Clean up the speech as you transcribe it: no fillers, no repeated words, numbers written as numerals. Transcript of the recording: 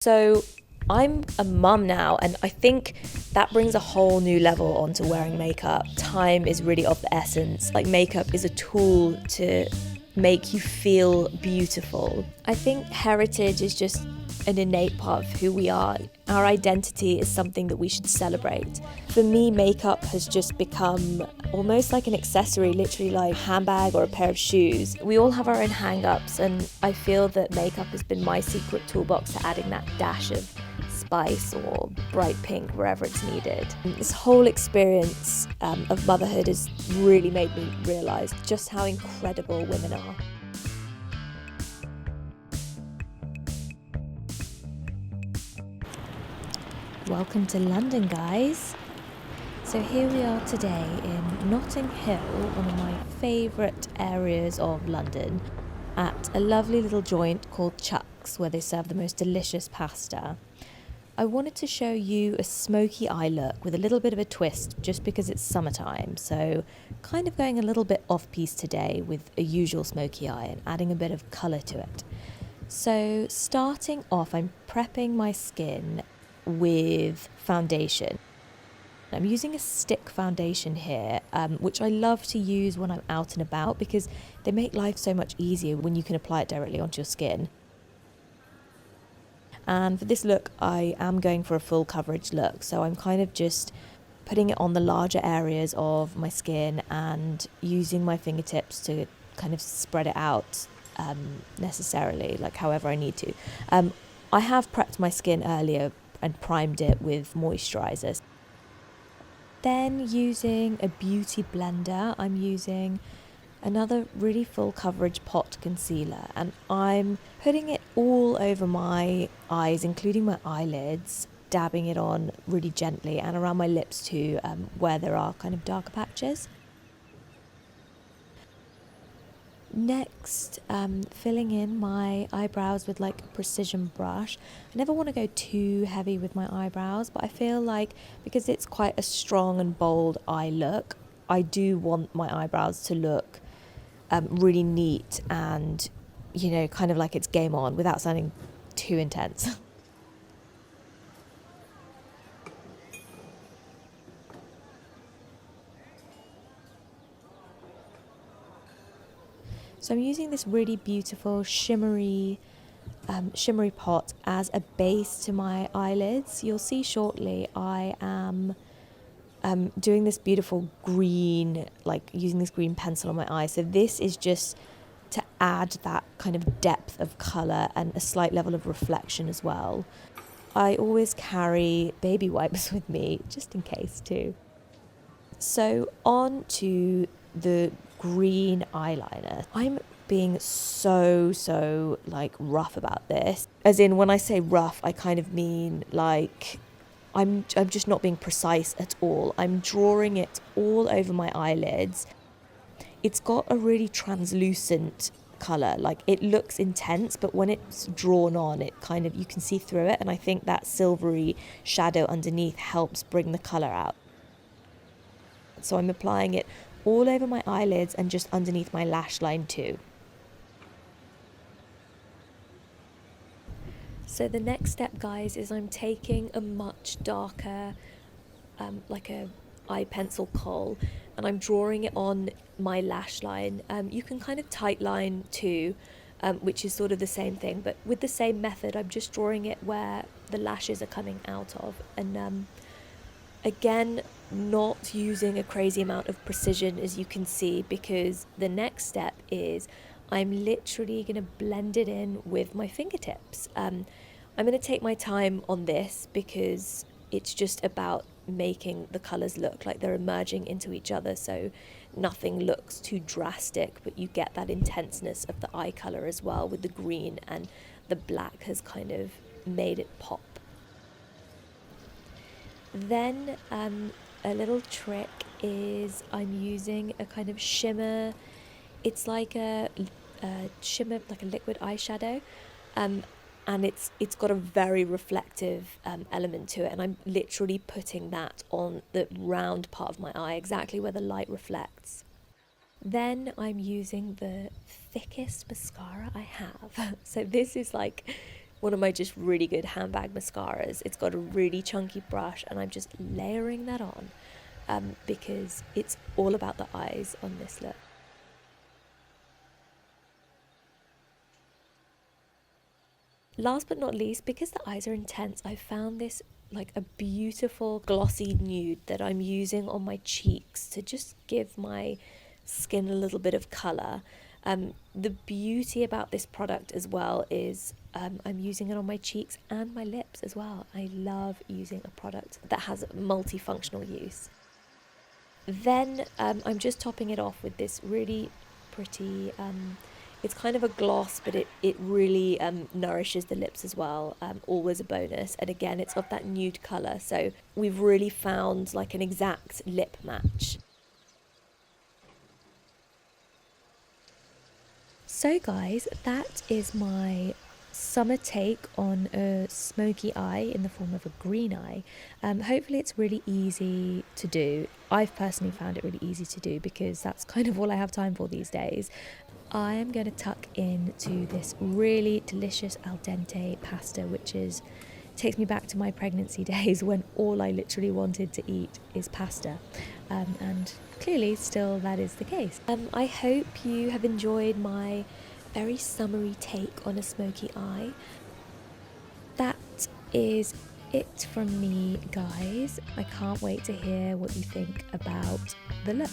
So I'm a mum now, and I think that brings a whole new level onto wearing makeup. Time is really of the essence. Like, makeup is a tool to make you feel beautiful. I think heritage is just an innate part of who we are. Our identity is something that we should celebrate. For me, makeup has just become almost like an accessory, literally like a handbag or a pair of shoes. We all have our own hang-ups, and I feel that makeup has been my secret toolbox to adding that dash of spice or bright pink wherever it's needed. This whole experience of motherhood has really made me realise just how incredible women are. Welcome to London, guys. So here we are today in Notting Hill, one of my favourite areas of London, at a lovely little joint called Chuck's, where they serve the most delicious pasta. I wanted to show you a smoky eye look with a little bit of a twist just because it's summertime, so kind of going a little bit off-piste today with a usual smoky eye and adding a bit of colour to it. So starting off, I'm prepping my skin with foundation. I'm using a stick foundation here, which I love to use when I'm out and about because they make life so much easier when you can apply it directly onto your skin. And for this look, I am going for a full coverage look, so I'm kind of just putting it on the larger areas of my skin and using my fingertips to kind of spread it out necessarily, like however I need to. I have prepped my skin earlier and primed it with moisturisers. Then using a beauty blender, I'm using another really full coverage pot concealer, and I'm putting it all over my eyes, including my eyelids, dabbing it on really gently and around my lips too, where there are kind of darker patches. Next, filling in my eyebrows with like a precision brush. I never want to go too heavy with my eyebrows, but I feel like because it's quite a strong and bold eye look, I do want my eyebrows to look really neat and, you know, kind of like it's game on without sounding too intense. So I'm using this really beautiful shimmery pot as a base to my eyelids. You'll see shortly I am doing this beautiful green, like using this green pencil on my eye. So this is just to add that kind of depth of colour and a slight level of reflection as well. I always carry baby wipes with me, just in case too. So on to the green eyeliner. I'm being so like rough about this. As in, when I say rough, I kind of mean like I'm just not being precise at all. I'm drawing it all over my eyelids. It's got a really translucent colour, like it looks intense, but when it's drawn on, it kind of, you can see through it, and I think that silvery shadow underneath helps bring the colour out. So I'm applying it all over my eyelids and just underneath my lash line too. So the next step, guys, is I'm taking a much darker, like a eye pencil kohl, and I'm drawing it on my lash line. You can kind of tight line too, which is sort of the same thing, but with the same method, I'm just drawing it where the lashes are coming out of. And again, not using a crazy amount of precision, as you can see, because the next step is I'm literally going to blend it in with my fingertips. I'm going to take my time on this because it's just about making the colours look like they're merging into each other, so nothing looks too drastic, but you get that intenseness of the eye colour as well with the green, and the black has kind of made it pop. Then a little trick is I'm using a kind of shimmer. It's like a shimmer, like a liquid eyeshadow, and it's got a very reflective element to it, and I'm literally putting that on the round part of my eye, exactly where the light reflects. Then I'm using the thickest mascara I have. So this is like one of my just really good handbag mascaras. It's got a really chunky brush, and I'm just layering that on because it's all about the eyes on this look. Last but not least, because the eyes are intense, I found this like a beautiful glossy nude that I'm using on my cheeks to just give my skin a little bit of colour. The beauty about this product as well is I'm using it on my cheeks and my lips as well. I love using a product that has multifunctional use. Then I'm just topping it off with this really pretty, it's kind of a gloss, but it really nourishes the lips as well, always a bonus. And again, it's of that nude colour, so we've really found like an exact lip match. So guys, that is my summer take on a smoky eye in the form of a green eye. Hopefully it's really easy to do. I've personally found it really easy to do because that's kind of all I have time for these days. I am going to tuck into this really delicious al dente pasta, which takes me back to my pregnancy days when all I literally wanted to eat is pasta, and clearly still that is the case. I hope you have enjoyed my very summery take on a smoky eye. That is it from me, guys. I can't wait to hear what you think about the look.